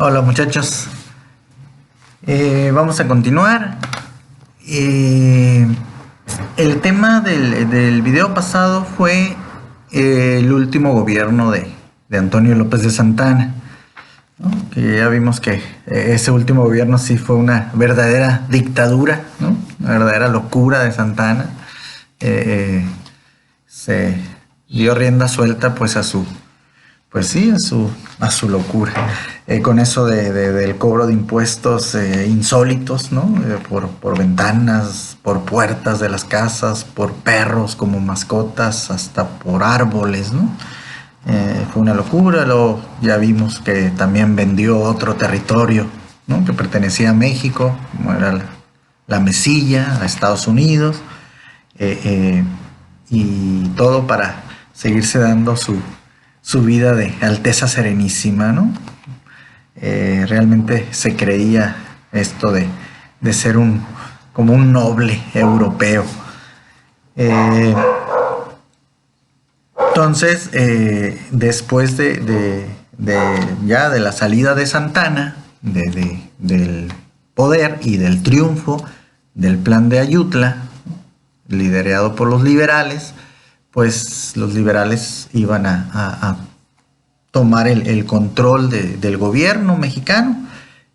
Hola muchachos. Vamos a continuar. El tema del video pasado fue el último gobierno de Antonio López de Santana, ¿no? Que ya vimos que ese último gobierno sí fue una verdadera dictadura, ¿no? Una verdadera locura de Santana. Se dio rienda suelta pues a su locura, con eso del cobro de impuestos insólitos, ¿no? Por ventanas, por puertas de las casas, por perros como mascotas, hasta por árboles, ¿no? Fue una locura. Luego ya vimos que también vendió otro territorio, ¿no? Que pertenecía a México, como era la Mesilla, a Estados Unidos, y todo para seguirse dando su vida de Alteza Serenísima, ¿no? Realmente se creía esto de ser como un noble europeo. Entonces, después ya de la salida de Santana, del poder y del triunfo del plan de Ayutla, liderado por los liberales, pues los liberales iban a tomar el control del gobierno mexicano,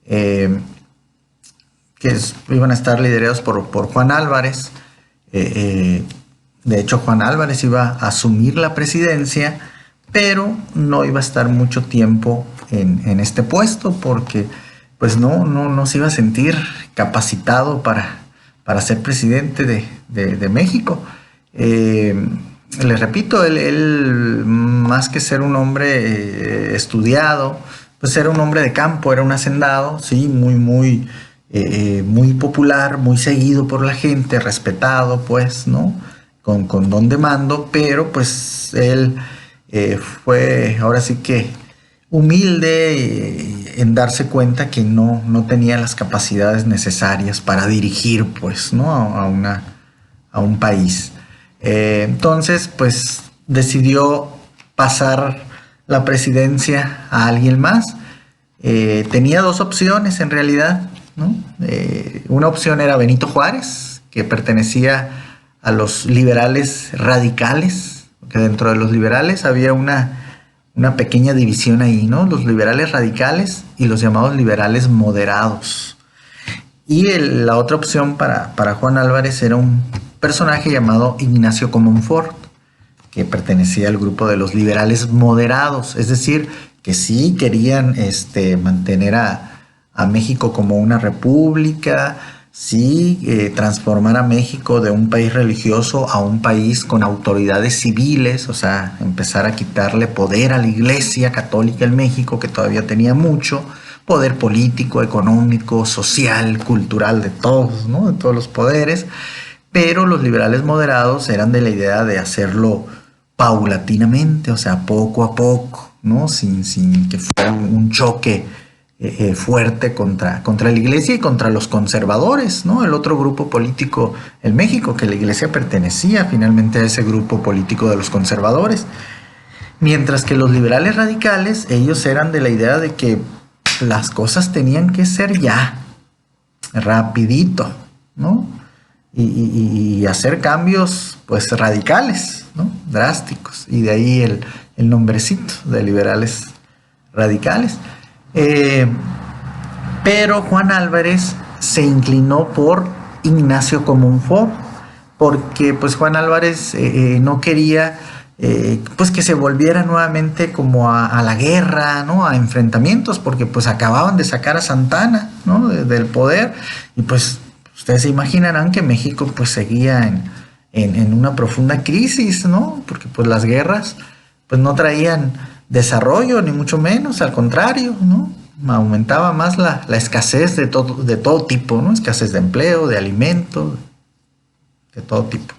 iban a estar liderados por Juan Álvarez. De hecho, Juan Álvarez iba a asumir la presidencia, pero no iba a estar mucho tiempo en este puesto porque pues no se iba a sentir capacitado para ser presidente de México. Les repito, él más que ser un hombre estudiado, pues era un hombre de campo, era un hacendado, sí, muy popular, muy seguido por la gente, respetado, pues, ¿no? Con don de mando, pero pues él fue ahora sí que humilde en darse cuenta que no tenía las capacidades necesarias para dirigir, pues, ¿no? a un país. Entonces, pues decidió pasar la presidencia a alguien más. Tenía dos opciones en realidad, ¿no? Una opción era Benito Juárez, que pertenecía a los liberales radicales, que dentro de los liberales había una pequeña división ahí, ¿no? Los liberales radicales y los llamados liberales moderados. Y la otra opción para Juan Álvarez era un personaje llamado Ignacio Comonfort, que pertenecía al grupo de los liberales moderados, es decir, que sí querían mantener a México como una república, sí transformar a México de un país religioso a un país con autoridades civiles, o sea, empezar a quitarle poder a la Iglesia Católica en México, que todavía tenía mucho poder político, económico, social, cultural, de todos, ¿no? De todos los poderes. Pero los liberales moderados eran de la idea de hacerlo paulatinamente, o sea, poco a poco, ¿no? Sin que fuera un choque fuerte contra la Iglesia y contra los conservadores, ¿no? El otro grupo político en México, que la Iglesia pertenecía finalmente a ese grupo político de los conservadores. Mientras que los liberales radicales, ellos eran de la idea de que las cosas tenían que ser ya, rapidito, ¿no? Y hacer cambios pues radicales, ¿no? Drásticos, y de ahí el nombrecito de liberales radicales. Pero Juan Álvarez se inclinó por Ignacio Comonfort, porque pues Juan Álvarez no quería pues que se volviera nuevamente como a la guerra, ¿no? A enfrentamientos, porque pues acababan de sacar a Santana, ¿no? del poder, y pues ustedes se imaginarán que México pues seguía en una profunda crisis, ¿no? Porque pues las guerras pues no traían desarrollo, ni mucho menos, al contrario, ¿no? Aumentaba más la escasez de todo tipo, ¿no? Escasez de empleo, de alimento, de todo tipo.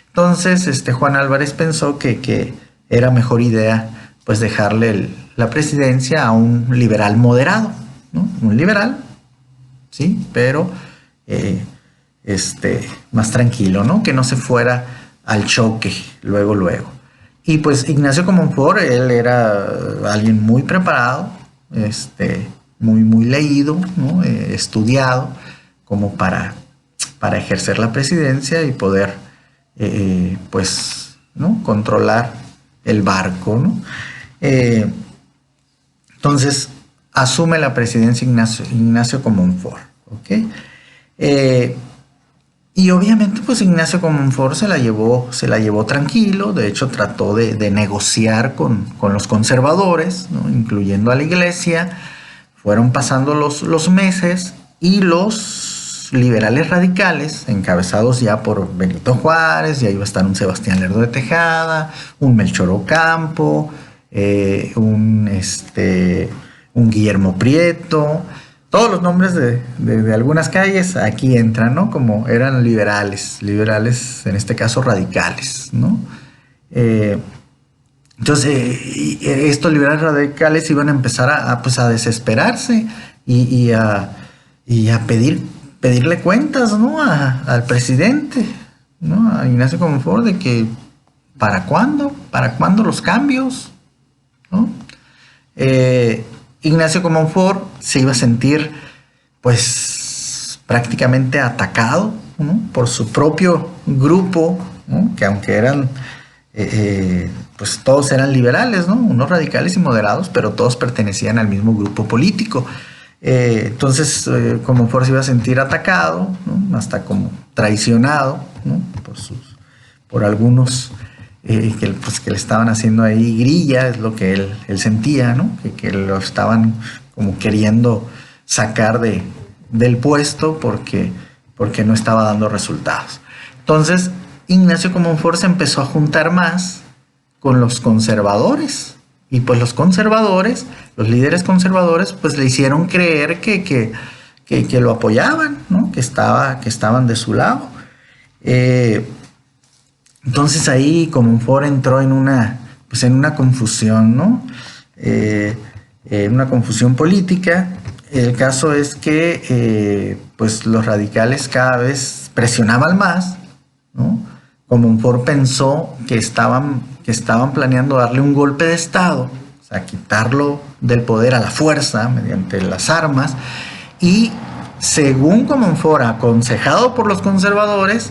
Entonces, Juan Álvarez pensó que era mejor idea pues dejarle la presidencia a un liberal moderado, ¿no? Un liberal, sí, pero más tranquilo, ¿no? Que no se fuera al choque luego. Y pues Ignacio Comonfort, él era alguien muy preparado, muy leído, ¿no? Estudiado, como para ejercer la presidencia y poder, pues, ¿no? Controlar el barco, ¿no? Entonces, asume la presidencia Ignacio Comonfort, ¿ok? Y obviamente, pues Ignacio Comonfort se la llevó tranquilo. De hecho, trató de negociar con los conservadores, ¿no? Incluyendo a la iglesia. Fueron pasando los meses y los liberales radicales, encabezados ya por Benito Juárez, ya iba a estar un Sebastián Lerdo de Tejada, un Melchor Ocampo, un Guillermo Prieto. Todos los nombres de algunas calles aquí entran, ¿no? Como eran liberales en este caso radicales, ¿no? Entonces, estos liberales radicales iban a empezar a desesperarse y a pedirle cuentas, ¿no? Al presidente, ¿no? A Ignacio Comonfort, de que ¿para cuándo los cambios? ¿No? Ignacio Comonfort se iba a sentir, pues, prácticamente atacado, ¿no? Por su propio grupo, ¿no? Que aunque eran, pues todos eran liberales, ¿no? Unos radicales y moderados, pero todos pertenecían al mismo grupo político. Entonces, Comonfort se iba a sentir atacado, ¿no? Hasta como traicionado, ¿no? Por algunos que le estaban haciendo ahí grilla, es lo que él sentía, ¿no? Que lo estaban como queriendo sacar del puesto porque no estaba dando resultados. Entonces, Ignacio Comonfort se empezó a juntar más con los conservadores. Y pues los conservadores, los líderes conservadores, pues le hicieron creer que lo apoyaban, ¿no? Que estaban de su lado. Entonces ahí Comonfort entró en una confusión, ¿no? Una confusión política. El caso es que pues los radicales cada vez presionaban más, ¿no? Comonfort pensó que estaban planeando darle un golpe de estado, o sea, quitarlo del poder a la fuerza mediante las armas, y según Comonfort, aconsejado por los conservadores,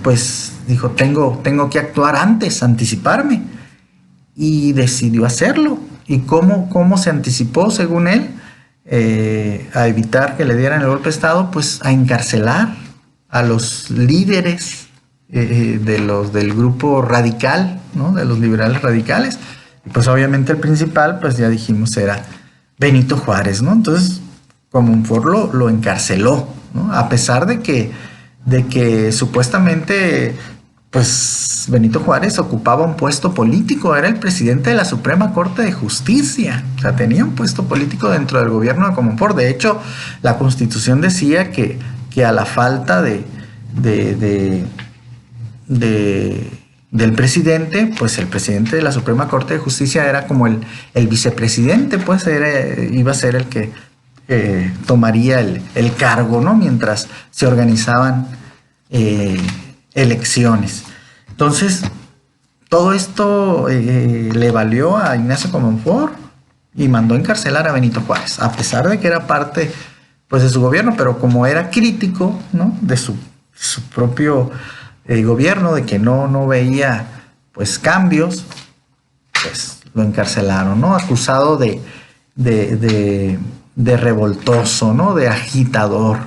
pues dijo, tengo que actuar antes, anticiparme, y decidió hacerlo. ¿Y cómo se anticipó, según él, a evitar que le dieran el golpe de estado? Pues a encarcelar a los líderes del grupo radical, ¿no? De los liberales radicales. Y pues obviamente el principal, pues ya dijimos, era Benito Juárez, ¿no? Entonces Comonfort lo encarceló, ¿no? A pesar de que supuestamente pues Benito Juárez ocupaba un puesto político, era el presidente de la Suprema Corte de Justicia, o sea, tenía un puesto político dentro del gobierno de Comonfort. De hecho, la Constitución decía que a la falta del presidente, pues el presidente de la Suprema Corte de Justicia era como el vicepresidente, pues iba a ser el que tomaría el cargo, ¿no? Mientras se organizaban elecciones. Entonces, todo esto le valió a Ignacio Comonfort y mandó encarcelar a Benito Juárez, a pesar de que era parte, pues, de su gobierno, pero como era crítico, ¿no? De su propio gobierno, de que no veía, pues, cambios, pues lo encarcelaron, ¿no? Acusado de revoltoso, ¿no? De agitador.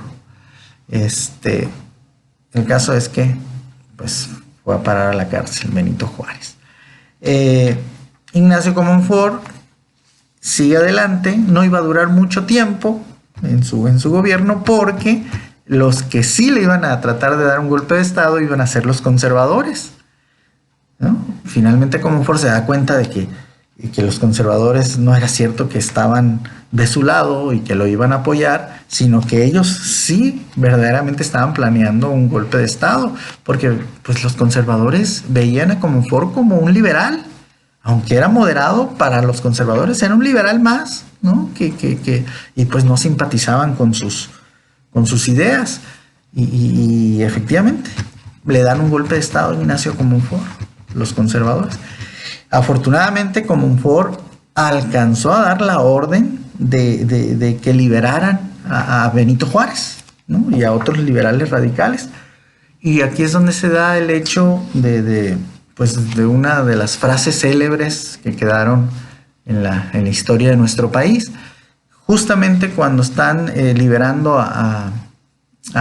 El caso es que, pues, fue a parar a la cárcel Benito Juárez. Ignacio Comonfort sigue adelante, no iba a durar mucho tiempo en su gobierno, porque los que sí le iban a tratar de dar un golpe de estado iban a ser los conservadores, ¿no? Finalmente Comonfort se da cuenta de que los conservadores no era cierto que estaban de su lado y que lo iban a apoyar, sino que ellos sí verdaderamente estaban planeando un golpe de estado, porque pues los conservadores veían a Comonfort como un liberal, aunque era moderado. Para los conservadores era un liberal más, ¿no? Y pues no simpatizaban con sus ideas, y efectivamente le dan un golpe de estado a Ignacio Comonfort, los conservadores. Afortunadamente Comonfort alcanzó a dar la orden de que liberaran a Benito Juárez, ¿no? Y a otros liberales radicales. Y aquí es donde se da el hecho pues de una de las frases célebres que quedaron en la historia de nuestro país. Justamente cuando están liberando a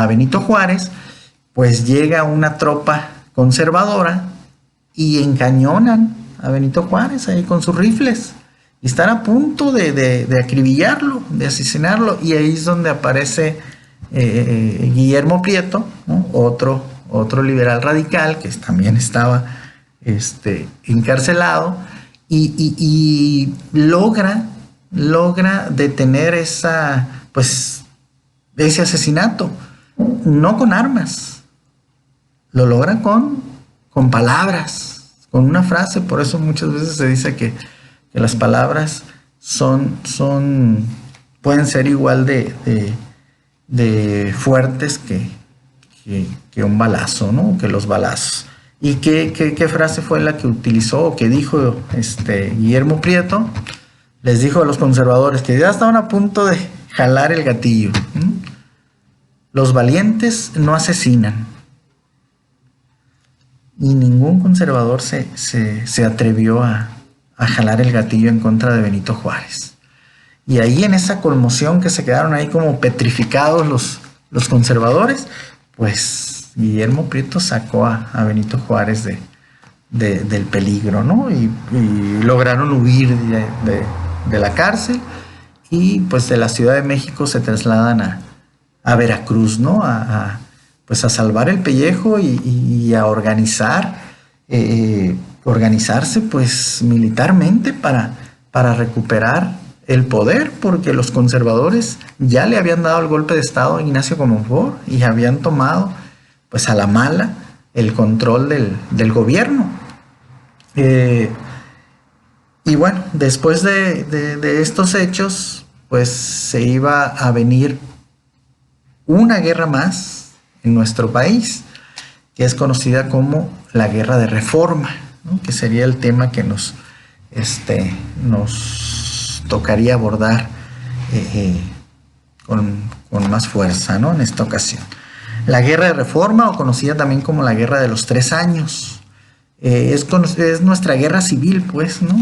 Benito Juárez, pues llega una tropa conservadora y encañonan a Benito Juárez ahí con sus rifles. Y están a punto de acribillarlo, de asesinarlo. Y ahí es donde aparece Guillermo Prieto, ¿no? Otro liberal radical que también estaba encarcelado y logra detener ese asesinato, no con armas, lo logra con palabras, con una frase. Por eso muchas veces se dice que las palabras pueden ser igual de fuertes que un balazo, ¿no? Que los balazos. ¿Y qué frase fue la que utilizó o que dijo Guillermo Prieto? Les dijo a los conservadores que ya estaban a punto de jalar el gatillo. Los valientes no asesinan. Y ningún conservador se atrevió a jalar el gatillo en contra de Benito Juárez. Y ahí, en esa conmoción que se quedaron ahí como petrificados los conservadores, pues Guillermo Prieto sacó a Benito Juárez del peligro, ¿no? Y lograron huir de la cárcel, y pues de la Ciudad de México se trasladan a Veracruz, ¿no? Pues a salvar el pellejo y a organizarse pues militarmente para recuperar el poder, porque los conservadores ya le habían dado el golpe de estado a Ignacio Comonfort y habían tomado pues a la mala el control del gobierno. Y bueno, después de estos hechos, pues se iba a venir una guerra más en nuestro país, que es conocida como la Guerra de Reforma, ¿no? Que sería el tema que nos tocaría abordar con más fuerza, ¿no? En esta ocasión. La Guerra de Reforma, o conocida también como la Guerra de los 3 años, es nuestra guerra civil, pues, ¿no?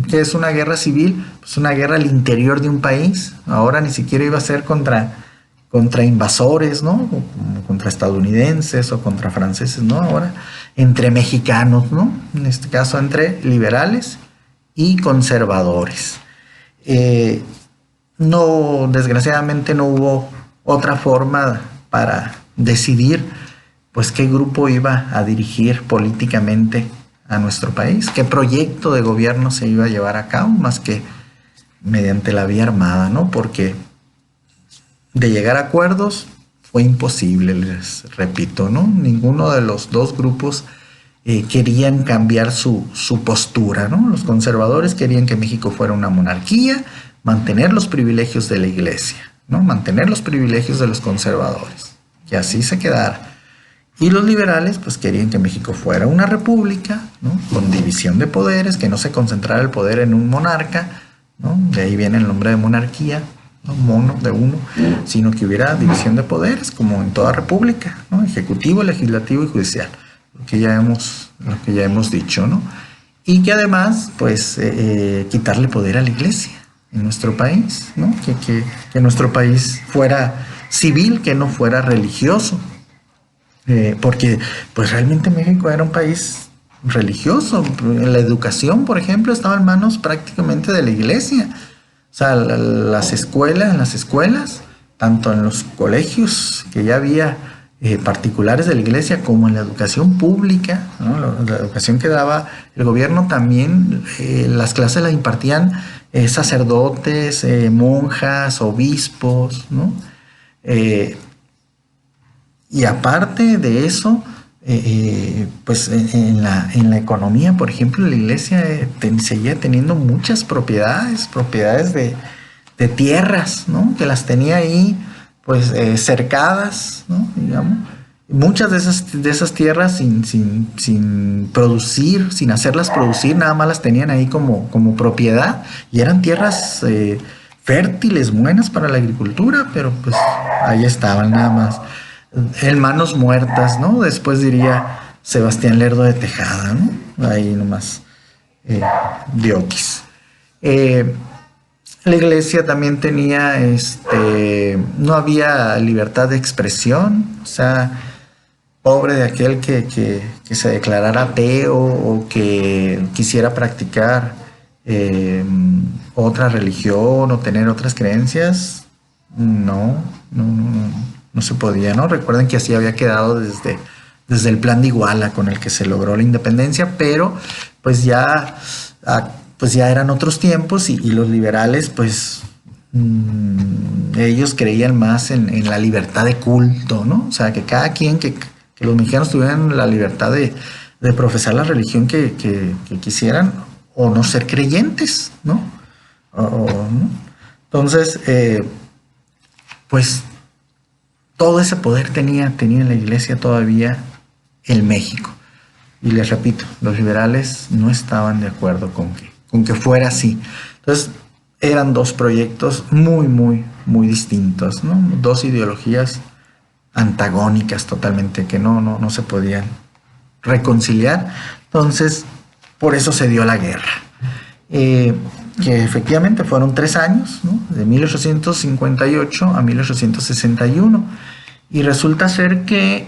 ¿Qué es una guerra civil? Pues una guerra al interior de un país. Ahora ni siquiera iba a ser contra invasores, ¿no? Contra estadounidenses o contra franceses, ¿no? Ahora entre mexicanos, ¿no? En este caso entre liberales y conservadores. Desgraciadamente no hubo otra forma para decidir pues qué grupo iba a dirigir políticamente a nuestro país, qué proyecto de gobierno se iba a llevar a cabo, más que mediante la vía armada, ¿no? Porque de llegar a acuerdos fue imposible, les repito, ¿no? Ninguno de los dos grupos querían cambiar su postura, ¿no? Los conservadores querían que México fuera una monarquía, mantener los privilegios de la iglesia, ¿no? Mantener los privilegios de los conservadores, que así se quedara. Y los liberales pues querían que México fuera una república, ¿no? Con división de poderes, que no se concentrara el poder en un monarca, ¿no? De ahí viene el nombre de monarquía, ¿no? Mono de uno, sino que hubiera división de poderes como en toda república, ¿no? Ejecutivo, legislativo y judicial, lo que ya hemos dicho, ¿no? Y que además pues quitarle poder a la iglesia en nuestro país, ¿no? Que nuestro país fuera civil, que no fuera religioso. Porque pues realmente México era un país religioso. La educación, por ejemplo, estaba en manos prácticamente de la iglesia. O sea, en las escuelas, tanto en los colegios que ya había particulares de la iglesia, como en la educación pública, ¿no? La educación que daba el gobierno también, las clases las impartían sacerdotes, monjas, obispos, ¿no? Y aparte de eso, pues en la economía, por ejemplo, la iglesia seguía teniendo muchas propiedades de tierras, ¿no? Que las tenía ahí, pues cercadas, ¿no? Digamos. Muchas de esas tierras sin producir, sin hacerlas producir, nada más las tenían ahí como propiedad, y eran tierras fértiles, buenas para la agricultura, pero pues ahí estaban nada más. En manos muertas, ¿no? Después diría Sebastián Lerdo de Tejada, ¿no? Ahí nomás, dioquis. La iglesia también tenía, no había libertad de expresión, o sea, pobre de aquel que se declarara ateo o que quisiera practicar otra religión o tener otras creencias. No se podía, ¿no? Recuerden que así había quedado desde el Plan de Iguala con el que se logró la independencia, pero pues ya eran otros tiempos y los liberales pues ellos creían más en la libertad de culto, ¿no? O sea, que cada quien, que los mexicanos tuvieran la libertad de profesar la religión que quisieran o no ser creyentes, ¿no? ¿no? Entonces, pues todo ese poder tenía la iglesia todavía en México. Y les repito, los liberales no estaban de acuerdo con que fuera así. Entonces, eran dos proyectos muy distintos, ¿no? Dos ideologías antagónicas totalmente que no se podían reconciliar. Entonces, por eso se dio la guerra. Que efectivamente fueron 3 años, ¿no? De 1858 a 1861. Y resulta ser que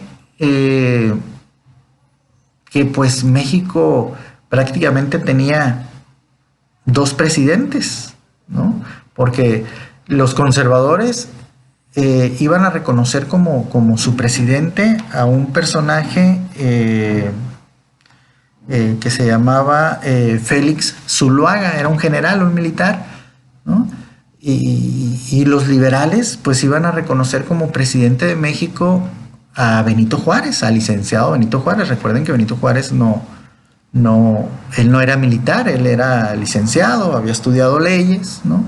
pues México prácticamente tenía 2 presidentes, ¿no? Porque los conservadores iban a reconocer como su presidente a un personaje que se llamaba Félix Zuluaga, era un general, un militar, ¿no? Y los liberales pues iban a reconocer como presidente de México a Benito Juárez, al licenciado Benito Juárez. Recuerden que Benito Juárez él no era militar, él era licenciado, había estudiado leyes, ¿no?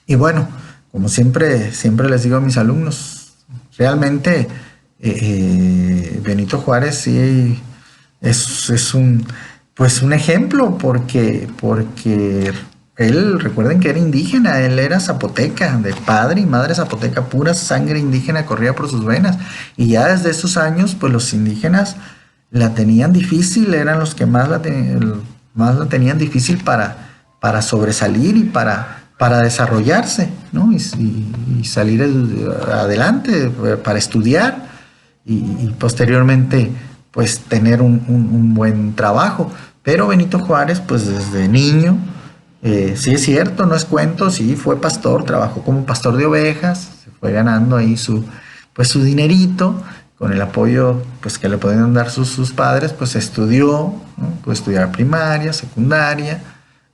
Y bueno, como siempre les digo a mis alumnos, realmente Benito Juárez sí es un ejemplo porque él, recuerden que era indígena, él era zapoteca, de padre y madre zapoteca, pura sangre indígena corría por sus venas. Y ya desde esos años, pues los indígenas la tenían difícil, eran los que más la tenían difícil para sobresalir y para desarrollarse, ¿no? Y salir adelante, para estudiar y posteriormente, pues tener un buen trabajo. Pero Benito Juárez, pues desde niño, sí es cierto, no es cuento, sí fue pastor, trabajó como pastor de ovejas, se fue ganando ahí su dinerito, con el apoyo pues que le podían dar sus padres, pues estudió, ¿no? Pudo estudiar primaria, secundaria,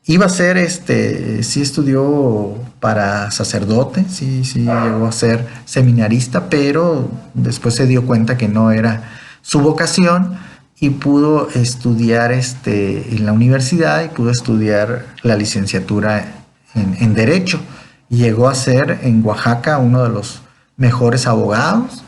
iba a ser, sí estudió para sacerdote, sí llegó a ser seminarista, pero después se dio cuenta que no era su vocación, y pudo estudiar en la universidad y pudo estudiar la licenciatura en Derecho. Llegó a ser en Oaxaca uno de los mejores abogados,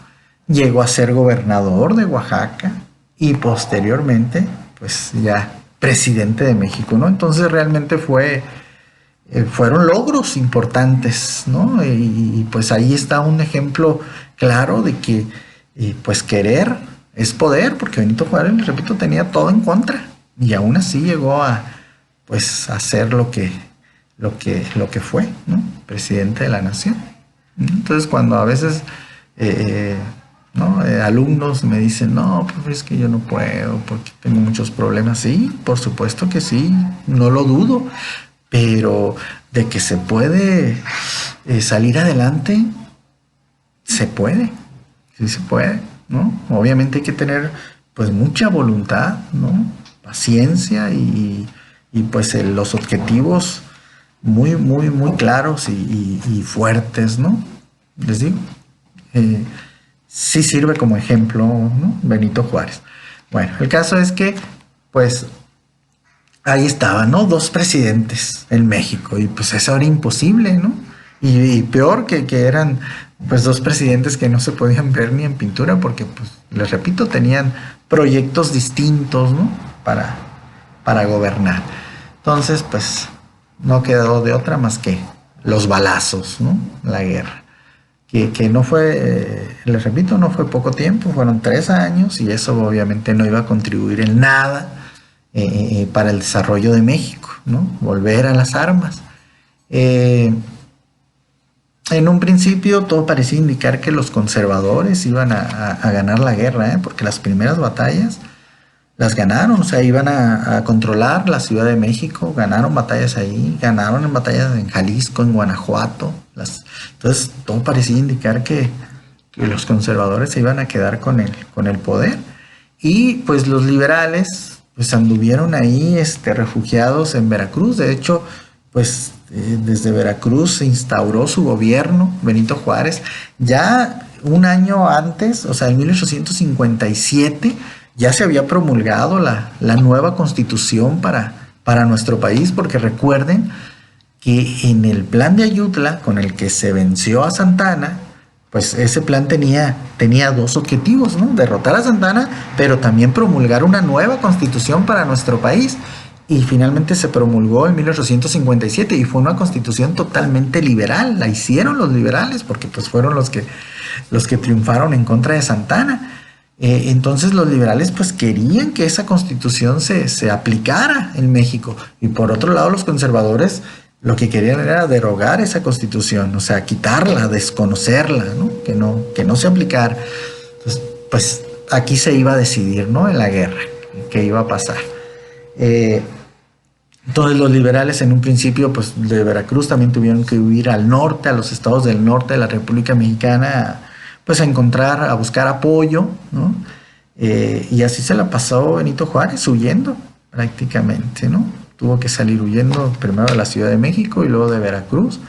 llegó a ser gobernador de Oaxaca y posteriormente pues ya presidente de México, ¿no? Entonces realmente fueron logros importantes, ¿no? Y pues ahí está un ejemplo claro de que pues querer es poder, porque Benito Juárez, les repito, tenía todo en contra y aún así llegó a pues hacer lo que fue, ¿no? Presidente de la nación. Entonces cuando a veces ¿no? Alumnos me dicen, no, pues es que yo no puedo porque tengo muchos problemas. Sí, por supuesto que sí, no lo dudo, pero de que se puede salir adelante, se puede, sí se puede, ¿no? Obviamente hay que tener pues mucha voluntad, ¿no? Paciencia y pues los objetivos muy claros y fuertes, ¿no? Les digo, sí sirve como ejemplo, ¿no? Benito Juárez. Bueno, el caso es que pues ahí estaban, ¿no? 2 presidentes en México y pues eso era imposible, ¿no? Y peor que eran pues 2 presidentes que no se podían ver ni en pintura porque pues les repito, tenían proyectos distintos, ¿no? Para gobernar. Entonces pues no quedó de otra más que los balazos, ¿no? La guerra. Que no fue, les repito, no fue poco tiempo, fueron 3 años y eso obviamente no iba a contribuir en nada para el desarrollo de México, ¿no? Volver a las armas. En un principio todo parecía indicar que los conservadores iban a ganar la guerra, porque las primeras batallas las ganaron, o sea, iban a controlar la Ciudad de México, ganaron batallas ahí, ganaron en batallas en Jalisco, en Guanajuato. Entonces todo parecía indicar que los conservadores se iban a quedar con el poder. Y pues los liberales pues anduvieron ahí refugiados en Veracruz. De hecho, pues desde Veracruz se instauró su gobierno, Benito Juárez. Ya un año antes, o sea, en 1857, ya se había promulgado la nueva constitución para nuestro país, porque recuerden que en el plan de Ayutla, con el que se venció a Santa Anna, pues ese plan tenía 2 objetivos, ¿no? Derrotar a Santa Anna, pero también promulgar una nueva constitución para nuestro país. Y finalmente se promulgó en 1857 y fue una constitución totalmente liberal. La hicieron los liberales porque pues fueron los que triunfaron en contra de Santa Anna. Entonces los liberales pues querían que esa constitución se aplicara en México. Y por otro lado los conservadores lo que querían era derogar esa constitución, o sea, quitarla, desconocerla, ¿no? Que no se aplicara. Entonces, pues aquí se iba a decidir, ¿no? En la guerra, qué iba a pasar. Entonces los liberales en un principio pues de Veracruz también tuvieron que huir al norte, a los estados del norte de la República Mexicana, pues a buscar apoyo, ¿no? Y así se la pasó Benito Juárez, huyendo prácticamente, ¿no? Tuvo que salir huyendo primero de la Ciudad de México y luego de Veracruz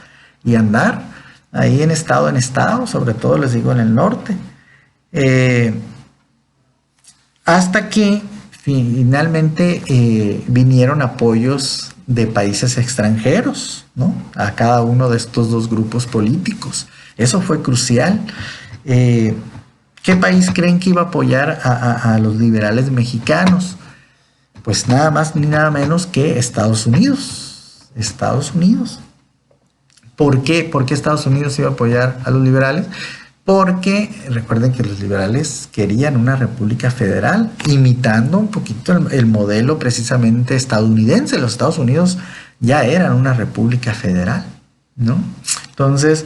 y andar ahí en estado, sobre todo les digo en el norte, hasta que finalmente vinieron apoyos de países extranjeros, ¿no? A cada uno de estos 2 grupos políticos. Eso fue crucial. ¿Qué país creen que iba a apoyar a los liberales mexicanos? Pues nada más ni nada menos que Estados Unidos. Estados Unidos. ¿Por qué? ¿Por qué Estados Unidos iba a apoyar a los liberales? Porque recuerden que los liberales querían una república federal, imitando un poquito el modelo precisamente estadounidense. Los Estados Unidos ya eran una república federal, ¿no? Entonces,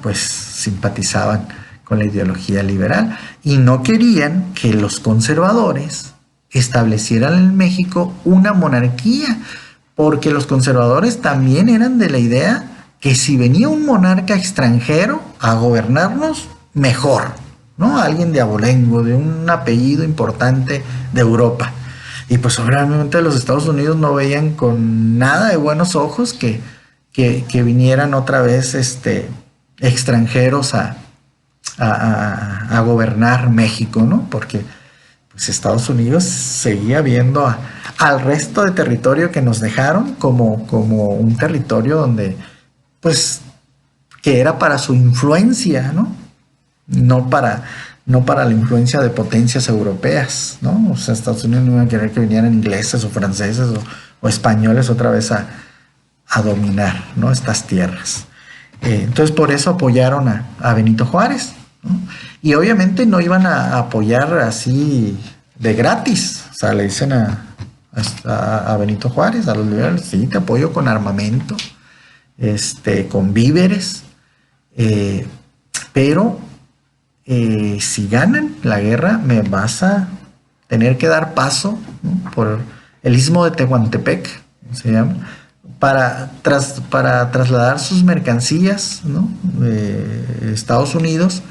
pues simpatizaban con la ideología liberal y no querían que los conservadores establecieran en México una monarquía, porque los conservadores también eran de la idea que si venía un monarca extranjero a gobernarnos, mejor, ¿no? Alguien de abolengo, de un apellido importante de Europa. Y pues obviamente los Estados Unidos no veían con nada de buenos ojos que vinieran otra vez extranjeros a gobernar México, ¿no? Porque pues Estados Unidos seguía viendo al resto de territorio que nos dejaron como un territorio donde, pues, que era para su influencia, ¿no? No para la influencia de potencias europeas, ¿no? O sea, Estados Unidos no iba a querer que vinieran ingleses o franceses o españoles otra vez a dominar, ¿no? Estas tierras. Entonces, por eso apoyaron a Benito Juárez, ¿no? Y obviamente no iban a apoyar así de gratis. O sea, le dicen a Benito Juárez, a los liberales, sí, te apoyo con armamento, con víveres, pero si ganan la guerra me vas a tener que dar paso, ¿no? Por el istmo de Tehuantepec, se llama, para trasladar sus mercancías, ¿no? De Estados Unidos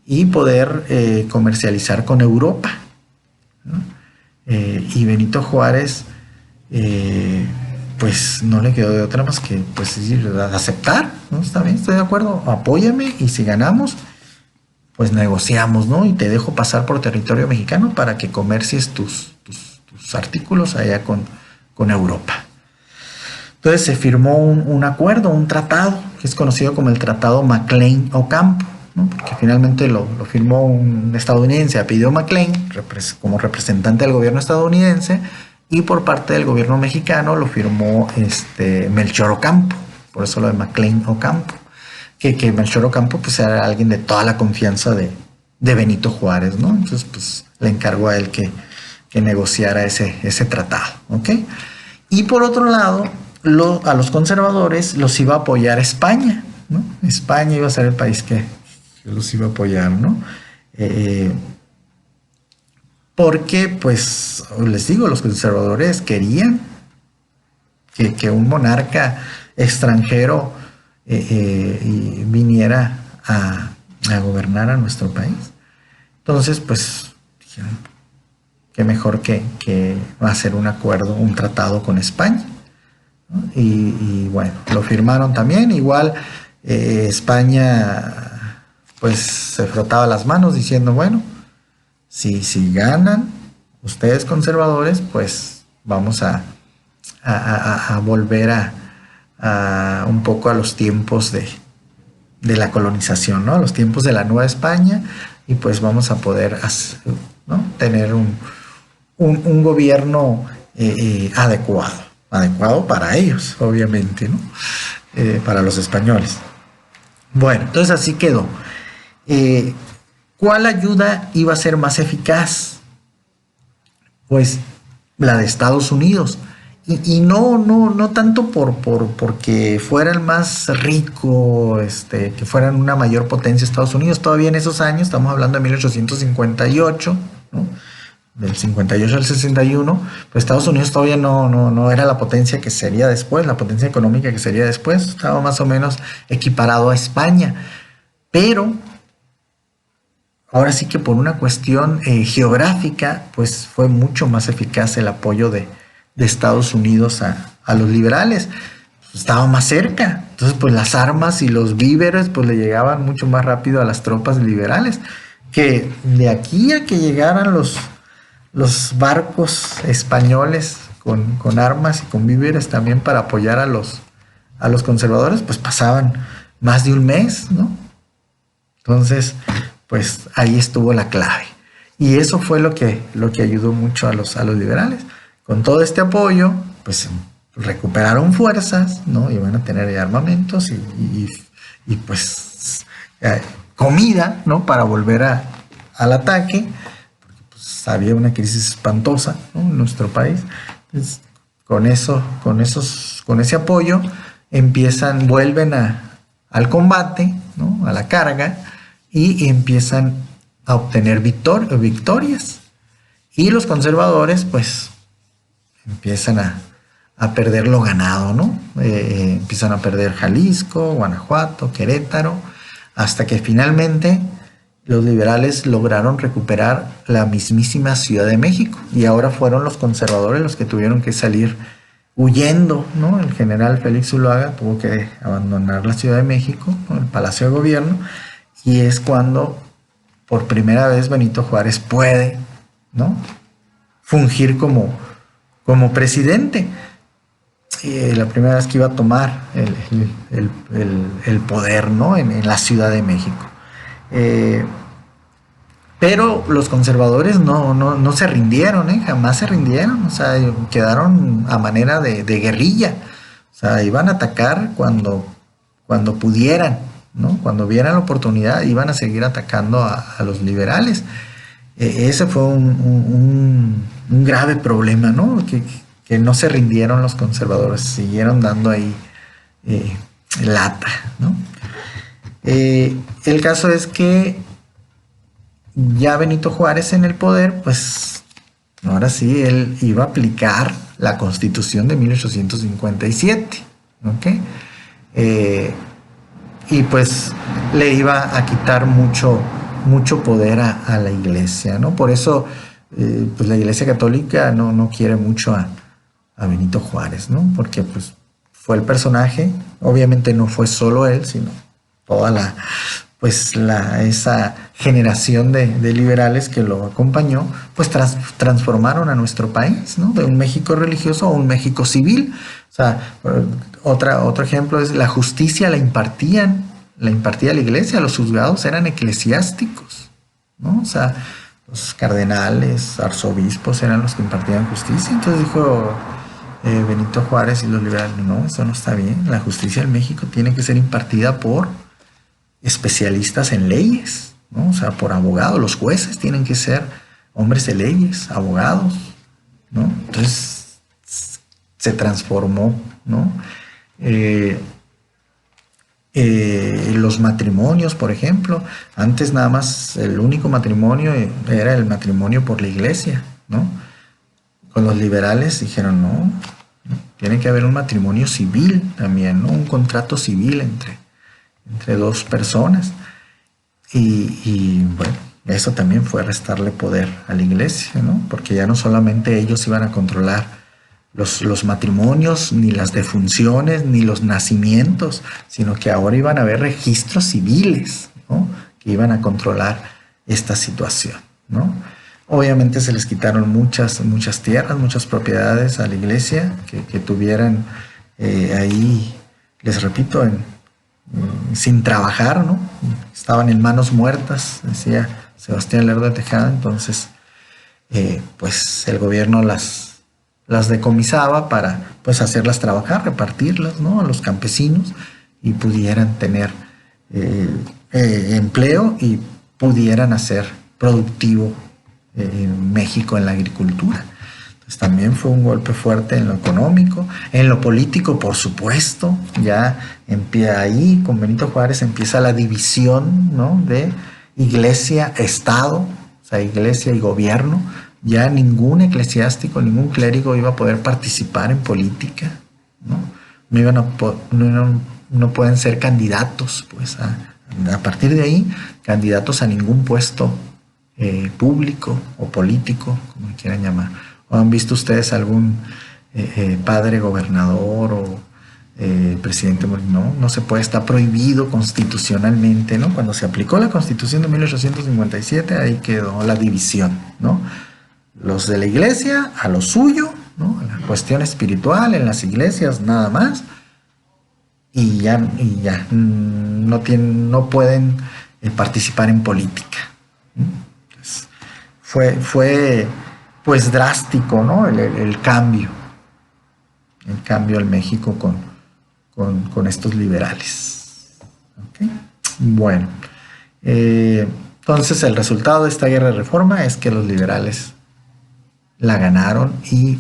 y poder comercializar con Europa, ¿no? Y Benito Juárez pues no le quedó de otra más que pues aceptar, ¿no? Está bien, estoy de acuerdo, apóyame y si ganamos pues negociamos, ¿no? Y te dejo pasar por territorio mexicano para que comercies tus artículos allá con Europa. Entonces se firmó un acuerdo, un tratado, que es conocido como el Tratado McLean-Ocampo, ¿no? Porque finalmente lo firmó un estadounidense, apellido McLean, como representante del gobierno estadounidense, y por parte del gobierno mexicano lo firmó Melchor Ocampo, por eso lo de McLean Ocampo, que Melchor Ocampo pues era alguien de toda la confianza de Benito Juárez, ¿no? Entonces pues le encargó a él que negociara ese tratado, ¿ok? Y por otro lado, a los conservadores los iba a apoyar España, ¿no? España iba a ser el país que los iba a apoyar, ¿no? Porque, pues, les digo, los conservadores querían que un monarca extranjero viniera a gobernar a nuestro país. Entonces, pues, dijeron, qué mejor que hacer un acuerdo, un tratado con España, ¿no? Y bueno, lo firmaron también. Igual España, pues, se frotaba las manos diciendo, bueno, si ganan ustedes conservadores, pues vamos a volver a un poco a los tiempos de la colonización, ¿no? A los tiempos de la Nueva España, y pues vamos a poder ¿no? tener un gobierno adecuado para ellos, obviamente, ¿no? Para los españoles. Bueno, entonces así quedó. ¿Cuál ayuda iba a ser más eficaz? Pues la de Estados Unidos. Y no tanto porque fuera el más rico, que fueran una mayor potencia Estados Unidos. Todavía en esos años, estamos hablando de 1858, ¿no? Del 58 al 61, pues Estados Unidos todavía no era la potencia que sería después, la potencia económica que sería después. Estaba más o menos equiparado a España. Pero ahora sí que por una cuestión geográfica, pues fue mucho más eficaz el apoyo de Estados Unidos a los liberales. Estaba más cerca, entonces pues las armas y los víveres pues le llegaban mucho más rápido a las tropas liberales, que de aquí a que llegaran los barcos españoles con armas y con víveres también para apoyar a los conservadores, pues pasaban más de un mes, ¿no? Entonces pues ahí estuvo la clave, y eso fue lo que ayudó mucho a los liberales. Con todo este apoyo, pues recuperaron fuerzas, ¿no? Iban a tener armamentos y pues comida, ¿no? Para volver al ataque, porque pues había una crisis espantosa, ¿no? En nuestro país. Entonces, con ese apoyo vuelven al combate, ¿no? A la carga, y empiezan a obtener victorias. Y los conservadores, pues, empiezan a perder lo ganado, ¿no? Empiezan a perder Jalisco, Guanajuato, Querétaro, hasta que finalmente los liberales lograron recuperar la mismísima Ciudad de México, y ahora fueron los conservadores los que tuvieron que salir huyendo, ¿no? El general Félix Zuluaga tuvo que abandonar la Ciudad de México, ¿no? El Palacio de Gobierno, y es cuando por primera vez Benito Juárez puede, ¿no? Fungir como presidente. La primera vez que iba a tomar el poder, ¿no? en la Ciudad de México. Pero los conservadores no se rindieron, jamás se rindieron. O sea, quedaron a manera de guerrilla. O sea, iban a atacar cuando pudieran, ¿no? Cuando vieran la oportunidad, iban a seguir atacando a los liberales. Ese fue un grave problema, ¿no? Que no se rindieron los conservadores, siguieron dando ahí lata, ¿no? El caso es que ya Benito Juárez en el poder, pues ahora sí, él iba a aplicar la Constitución de 1857, ¿ok? Y pues le iba a quitar mucho poder a la iglesia, ¿no? Por eso pues la Iglesia Católica no quiere mucho a Benito Juárez, ¿no? Porque pues fue el personaje, obviamente no fue solo él, sino toda esa generación de liberales que lo acompañó, pues transformaron a nuestro país, ¿no? De un México religioso a un México civil. O sea, otro ejemplo es la justicia la impartía la iglesia, los juzgados eran eclesiásticos, ¿no? O sea, los cardenales, arzobispos eran los que impartían justicia. Entonces dijo Benito Juárez y los liberales, no, eso no está bien. La justicia en México tiene que ser impartida por especialistas en leyes, ¿no? O sea, por abogados. Los jueces tienen que ser hombres de leyes, abogados, ¿no? Entonces se transformó, ¿no? Los matrimonios, por ejemplo, antes nada más el único matrimonio era el matrimonio por la iglesia, ¿no? Con los liberales dijeron, no, tiene que haber un matrimonio civil también, ¿no? Un contrato civil entre dos personas. Y bueno, eso también fue restarle poder a la iglesia, ¿no? Porque ya no solamente ellos iban a controlar los matrimonios, ni las defunciones, ni los nacimientos, sino que ahora iban a haber registros civiles, ¿no? Que iban a controlar esta situación, ¿no? Obviamente se les quitaron muchas tierras, muchas propiedades a la iglesia que tuvieran ahí, les repito, sin trabajar, ¿no? Estaban en manos muertas, decía Sebastián Lerdo de Tejada. Entonces, pues el gobierno las decomisaba para pues hacerlas trabajar, repartirlas, ¿no? A los campesinos y pudieran tener empleo y pudieran hacer productivo México en la agricultura. Entonces también fue un golpe fuerte en lo económico, en lo político, por supuesto. Ya ahí con Benito Juárez empieza la división, ¿no? De iglesia, estado, o sea, iglesia y gobierno. Ya ningún eclesiástico, ningún clérigo iba a poder participar en política, ¿no? No pueden ser candidatos, pues a partir de ahí, candidatos a ningún puesto público o político, como quieran llamar. ¿O han visto ustedes algún padre gobernador o presidente? No se puede, está prohibido constitucionalmente, ¿no? Cuando se aplicó la Constitución de 1857, ahí quedó la división, ¿no? Los de la iglesia a lo suyo, ¿no? A la cuestión espiritual en las iglesias nada más, y ya no pueden participar en política. Entonces, fue pues drástico, ¿no? El cambio en México con estos liberales. ¿Okay? Bueno, entonces el resultado de esta guerra de reforma es que los liberales la ganaron y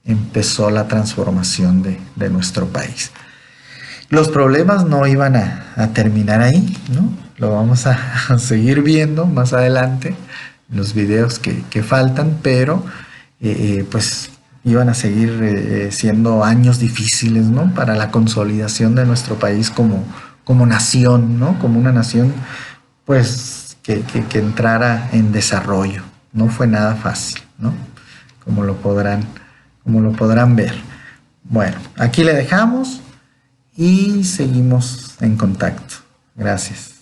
empezó la transformación de nuestro país. Los problemas no iban a terminar ahí, ¿no? Lo vamos a seguir viendo más adelante en los videos que faltan, pero pues iban a seguir siendo años difíciles, ¿no? Para la consolidación de nuestro país como nación, ¿no? Como una nación pues que entrara en desarrollo. No fue nada fácil, ¿no? Como lo podrán ver. Bueno, aquí le dejamos y seguimos en contacto. Gracias.